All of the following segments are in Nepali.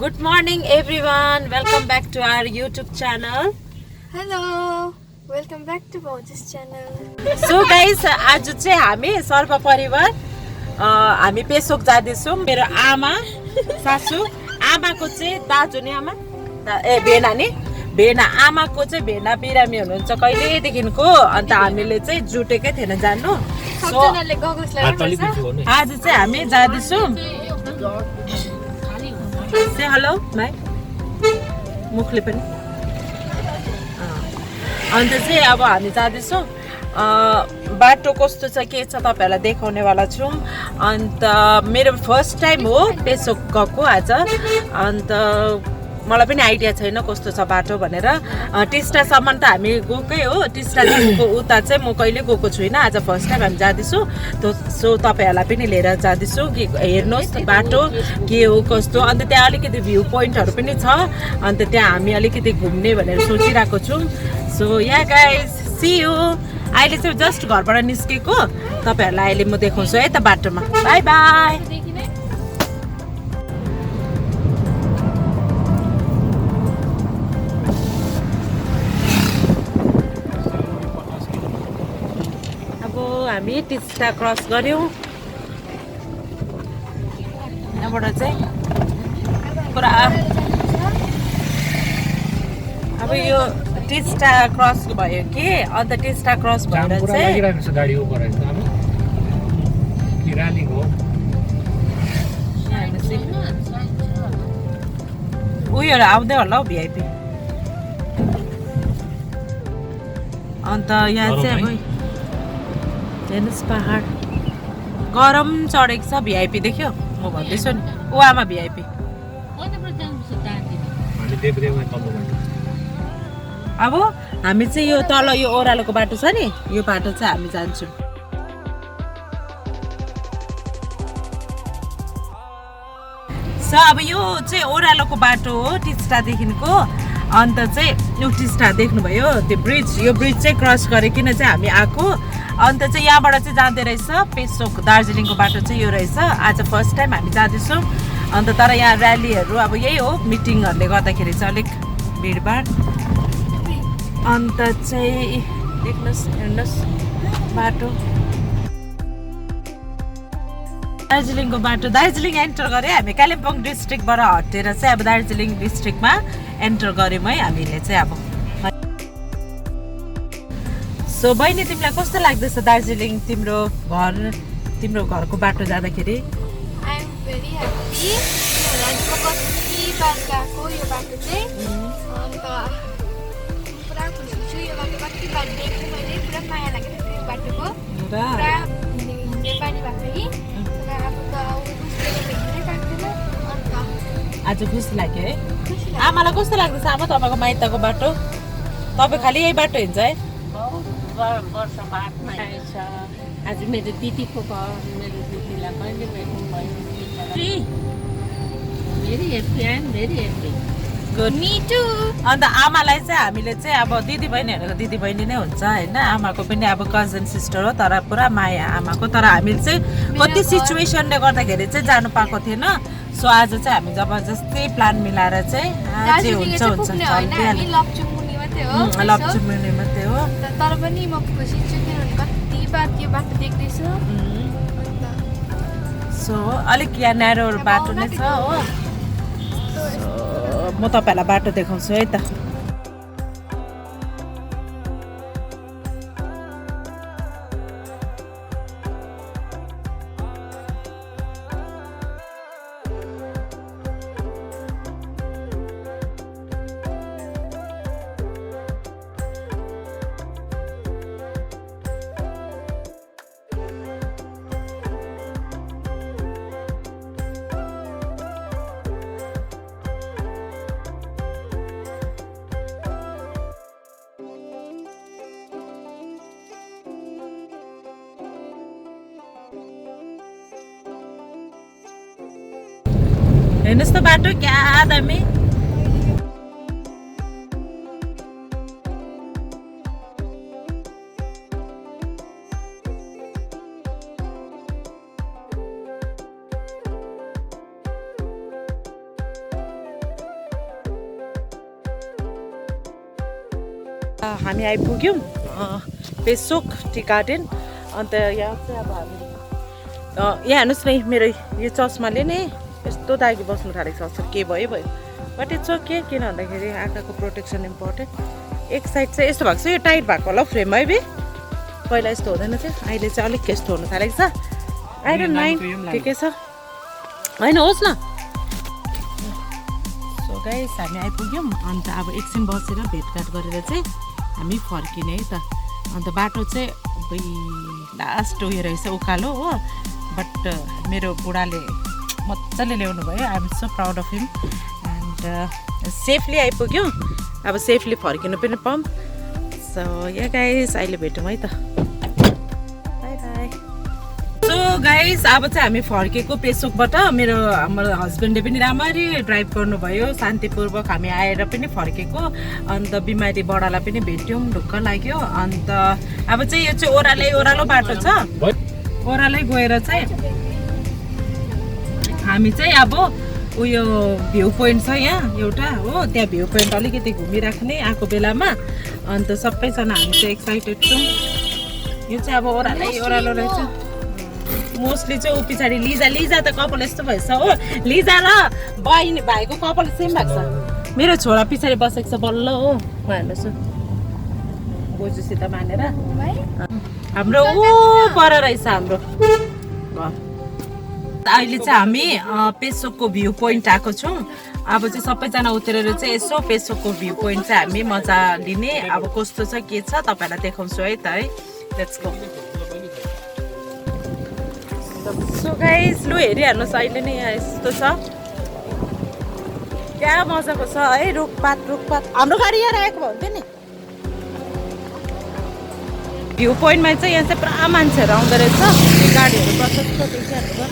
Good morning everyone. Welcome back to our YouTube channel. Hello. Welcome back to Bauji's channel. So guys, आज चाहिँ हामी सर्व परिवार हामी पेसोक जाँदैछौँ। मेरो आमा, सासू, आमाको चाहिँ दाजु नि आमा भेना नि भेना आमाको चाहिँ भेना बिरामी हुनुहुन्छ कहिलेदेखिको अन्त हामीले चाहिँ जुटेकै थिएन जान्नु। सो आज चाहिँ हामी जाँदैछौँ। से हेलो भाइ मुखले पनि अन्त चाहिँ अब हामी जाँदैछौँ। बाटो कस्तो छ के छ तपाईँहरूलाई देखाउनेवाला छौँ। अन्त मेरो फर्स्ट टाइम हो पेसोक गएको आज। अन्त मलाई पनि आइडिया छैन कस्तो छ बाटो भनेर। टिस्टासम्म त हामी गएकै हो, टिस्टादेखिको उता चाहिँ म कहिले गएको छुइनँ। आज फर्स्ट टाइम हामी जाँदैछौँ। सो तपाईँहरूलाई पनि लिएर जाँदैछु कि हेर्नुहोस् बाटो के हो कस्तो। अन्त त्यहाँ अलिकति भ्यू पोइन्टहरू पनि छ। अन्त त्यहाँ हामी अलिकति घुम्ने भनेर सोचिरहेको छौँ। So yeah guys see you. अहिले चाहिँ जस्ट घरबाट निस्केको। तपाईँहरूलाई अहिले म देखाउँछु है त बाटोमा। By by. हामी टिस्टा क्रस गऱ्यौँ। यहाँबाट चाहिँ पुरा अब यो टिस्टा क्रस भयो कि अन्त टिस्टा क्रस भएर चाहिँ उयोहरू आउँदै होला हौ भिआइपी। अन्त यहाँ चाहिँ अब हेर्नुहोस् पहाड गरम चढेको छ। भिआइपी देख्यो म भन्दैछु नि ऊ आमा भिआइपी। अब हामी चाहिँ यो तल यो ओह्रालोको बाटो छ नि यो बाटो चाहिँ हामी जान्छौँ। सो अब यो चाहिँ ओह्रालोको बाटो हो टिस्टादेखिको। अन्त चाहिँ यो टिस्टा देख्नुभयो त्यो ब्रिज, यो ब्रिज चाहिँ क्रस गरिकन चाहिँ हामी आएको। अन्त चाहिँ यहाँबाट चाहिँ जाँदै रहेछ पेसोक दार्जिलिङको बाटो चाहिँ यो रहेछ। आज फर्स्ट टाइम हामी जाँदैछौँ। अन्त तर यहाँ र्यालीहरू अब यही हो मिटिङहरूले गर्दाखेरि चाहिँ अलिक भिडभाड। अन्त चाहिँ देख्नुहोस् हेर्नुहोस् बाटो दार्जिलिङको बाटो। दार्जिलिङ एन्टर गऱ्यो हामी कालिम्पोङ डिस्ट्रिक्टबाट हटेर चाहिँ अब दार्जिलिङ डिस्ट्रिक्टमा एन्टर गऱ्यौँ है हामीले चाहिँ अब। सो बहिनी तिमीलाई कस्तो लाग्दैछ दार्जिलिङ तिम्रो घरको बाटो जाँदाखेरि? I am very happy. कति बार गएको यो बाटो चाहिँ अन्त पुरा खुसी छु। यो बाटो कति बार देखेँ मैले, पुरा माया लागेको थियो यो बाटोको। पुरा नेपाली भएको कि अब त भेट्नै पाक्दैन। अन्त आज खुसी लाग्यो है। आमालाई कस्तो लाग्दैछ आमा तपाईँको माइतको बाटो? तपाईँ खालि यही बाटो हिँड्छ है? वर्ष बादमा आएछ। आज मेरो दिदीको घर, मेरो दिदीलाई कहिले भेट्नु भयो। Very happy, I am very happy. Good me too. अन्त आमालाई चाहिँ हामीले चाहिँ अब दिदीबहिनीहरूको दिदीबहिनी नै हुन्छ होइन। आमाको पनि अब कजन सिस्टर हो तर पुरा माया आमाको। तर हामीले चाहिँ कति सिचुएसनले गर्दाखेरि चाहिँ जानु पाएको थिएन। सो आज चाहिँ हामी जबरजस्ती प्लान मिलाएर चाहिँ जे हुन्छ लप्चुमुनि मात्रै हो। तर पनि म खुसी छु किनभने कति बार त्यो बाटो देख्दैछु। सो अलिक यहाँ न्यारो बाटो नै छ हो। म तपाईँहरूलाई बाटो देखाउँछु है त। हेर्नुहोस् त बाटो क्या दामी। हामी आइपुग्यौँ पेसोक टी गार्डन। अन्त यहाँ चाहिँ अब हामी यहाँ हेर्नुहोस् न मेरो यो चस्माले नै यस्तो दागी बस्नु थालेको छ। असल के भयो बट इट्स ओके, किन भन्दाखेरि आँखाको प्रोटेक्सन इम्पोर्टेन्ट। एक साइड चाहिँ यस्तो भएको छ, यो टाइट भएको होला फ्रेम है बे, पहिला यस्तो हुँदैन थियो, अहिले चाहिँ अलिक यस्तो हुनु थालेको छ। आइरन 9 के छ होइन, होस् न। सो गाइस हामी आइपुग्यौँ। अन्त अब एकछिन बसेर भेटघाट गरेर चाहिँ हामी फर्किने है त। अन्त बाटो चाहिँ लास्ट उयो रहेछ उकालो हो, बट मेरो बुढाले मजाले ल्याउनु भयो। I am so proud of him. And safely आइपुग्यौँ, अब सेफली फर्किनु पनि पाऊँ। सो या गाइस अहिले भेटौँ है त, बाई बाई। सो गाइस अब चाहिँ हामी फर्केको पेसोकबाट। मेरो हाम्रो हस्बेन्डले पनि राम्ररी ड्राइभ गर्नुभयो, शान्तिपूर्वक हामी आएर पनि फर्केको। अन्त बिमारी बडालाई पनि भेट्यौँ, ढुक्क लाग्यो। अन्त अब चाहिँ यो चाहिँ ओह्रालो बाटो छ, ओह्रालै गएर चाहिँ हामी चाहिँ अब उयो भ्यू पोइन्ट छ यहाँ एउटा हो, त्यहाँ भ्यू पोइन्ट अलिकति घुमिराख्ने आएको बेलामा। अन्त सबैजना हामी चाहिँ एक्साइटेड छौँ। यो चाहिँ अब ओह्रालो रहेछ। मोस्टली चाहिँ ऊ पछाडि लिजा त कपाल यस्तो भएछ हो, लिजा र बहिनी भाइको कपाल सेम भएको छ। मेरो छोरा पछाडि बसेको छ बल्ल हो, म हेर्नुहोस् बोजूसित मानेर। हाम्रो ऊ पर रहेछ हाम्रो घर। अहिले चाहिँ हामी पेसोकको भ्यू पोइन्ट आएको छौँ। अब चाहिँ सबैजना उत्रेर चाहिँ यसो पेसोकको भ्यू पोइन्ट चाहिँ हामी मजा लिने। अब कस्तो छ के छ तपाईँहरूलाई देखाउँछु है त है। Let's go. सो गाइस लु हेरिहाल्नुहोस्, अहिले नै यहाँ यस्तो छ, क्या मजाको छ है। रुखपात हाम्रो गाडी यहाँ राखेको भयो हुन्थ्यो नि। भ्यू पोइन्टमा चाहिँ यहाँ चाहिँ पुरा मान्छेहरू आउँदो रहेछ, गाडीहरू प्रशस्त देखिहाल्नु भयो।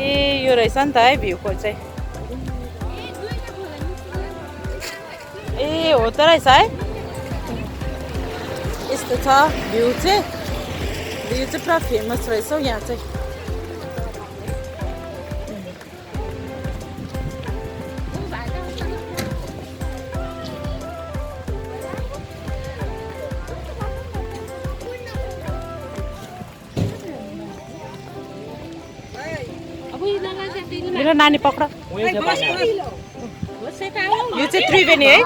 ए यो रहेछ नि त है भ्यू पोइन्ट चाहिँ। ए हो त रहेछ है, यस्तो छ भ्यू चाहिँ। यो चाहिँ पुरा फेमस रहेछ हौ यहाँ चाहिँ। मेरो नानी पक्र। यो चाहिँ त्रिवेणी है,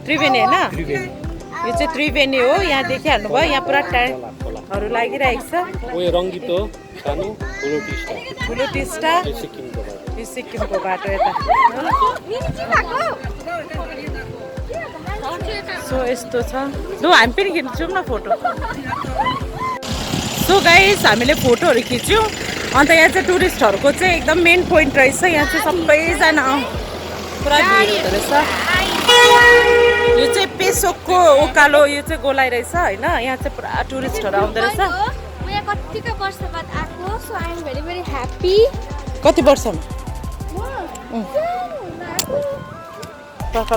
त्रिवेणी होइन, यो चाहिँ त्रिवेणी हो। यहाँ देखिहाल्नु भयो, यहाँ पुरा टायरहरू लागिरहेको छ। ठुलो टिस्टा यो सिक्किमको बाटो यता। सो यस्तो छ। लु हामी पनि खिच्छौँ न फोटो। सो गाइस हामीले फोटोहरू खिच्यौँ। अन्त यहाँ चाहिँ टुरिस्टहरूको चाहिँ एकदम मेन पोइन्ट रहेछ। यहाँ चाहिँ सबैजना पुरा भिड हुँदो रहेछ। यो चाहिँ पेसोकको उकालो, यो चाहिँ गोलाइ रहेछ होइन। यहाँ चाहिँ पुरा टुरिस्टहरू आउँदो रहेछ। कतिको वर्ष बाद आएको, so I am very very happy. कति वर्षमा ल।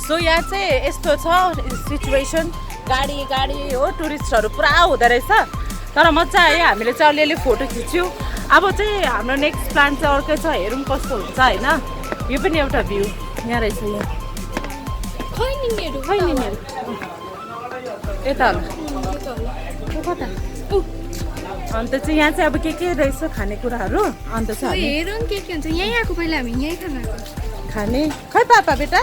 सो यहाँ चाहिँ यस्तो छ सिचुएसन, गाडी हो, टुरिस्टहरू पुरा हुँदो रहेछ। तर मजा आयो, हामीले चाहिँ अलिअलि फोटो खिच्यौँ। अब चाहिँ हाम्रो नेक्स्ट प्लान चाहिँ अर्कै छ, हेरौँ कस्तो हुन्छ होइन। यो पनि एउटा भ्यू यहाँ रहेछ। यहाँ यता कता। अन्त चाहिँ यहाँ चाहिँ अब के रहेछ खानेकुराहरू। अन्त चाहिँ हेरौँ के हुन्छ। यहीँ आएको, पहिला हामी यहीँ खाने। खै पापा बेटा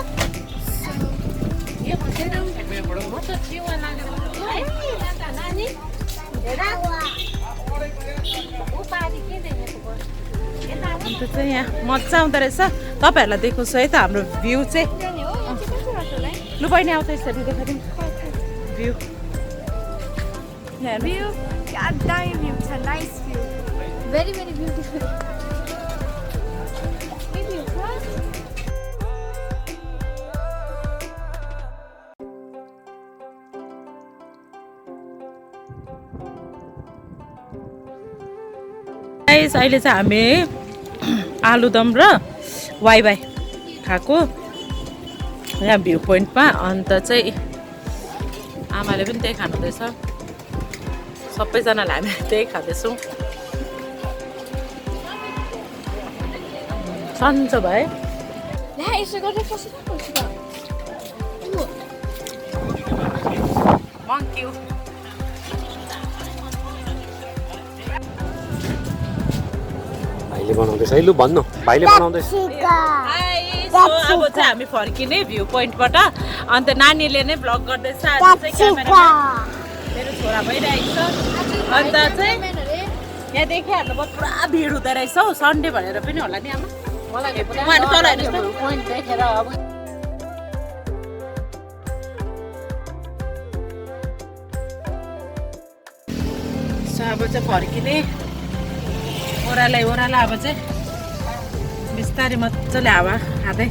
अन्त चाहिँ यहाँ मजा आउँदो रहेछ। तपाईँहरूलाई देखाउँछु है त हाम्रो भ्यू चाहिँ। लु बहिनी आउँछ यसरी देखाइदिउँ भ्यू। भ्यू क्या दामी भ्यू छ, nice view, very very beautiful. अहिले चाहिँ हामी आलुदम र वाइवाई खाएको यहाँ भ्यू पोइन्टमा। अन्त चाहिँ आमाले पनि त्यही खानुहुँदैछ। सबैजनालाई हामी त्यही खाँदैछौँ सन्चो भयो ला यसो गरेर कसरी गर्छु त थ्याङ्क यू भाइले बनाउँदैछ है लु भन्नु भाइले बनाउँदैछ अब चाहिँ हामी फर्किने भ्यू पोइन्टबाट अन्त नानीले नै भ्लग गर्दैछ आज चाहिँ क्यामेरामा मेरो छोरा भइरहेको छ अन्त चाहिँ यहाँ देखिहाल्नु पुरा भिड हुँदो रहेछ हौ सन्डे भनेर पनि होला नि आमा मलाई उहाँहरू तल हेर्नुहोस् त पोइन्ट देखेर अब अब चाहिँ फर्किने ओह्रालै अब चाहिँ बिस्तारै मजाले हावा खाँदै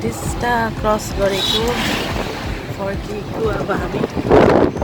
टिस्टा क्रस गरेको फर्किएको अब हामी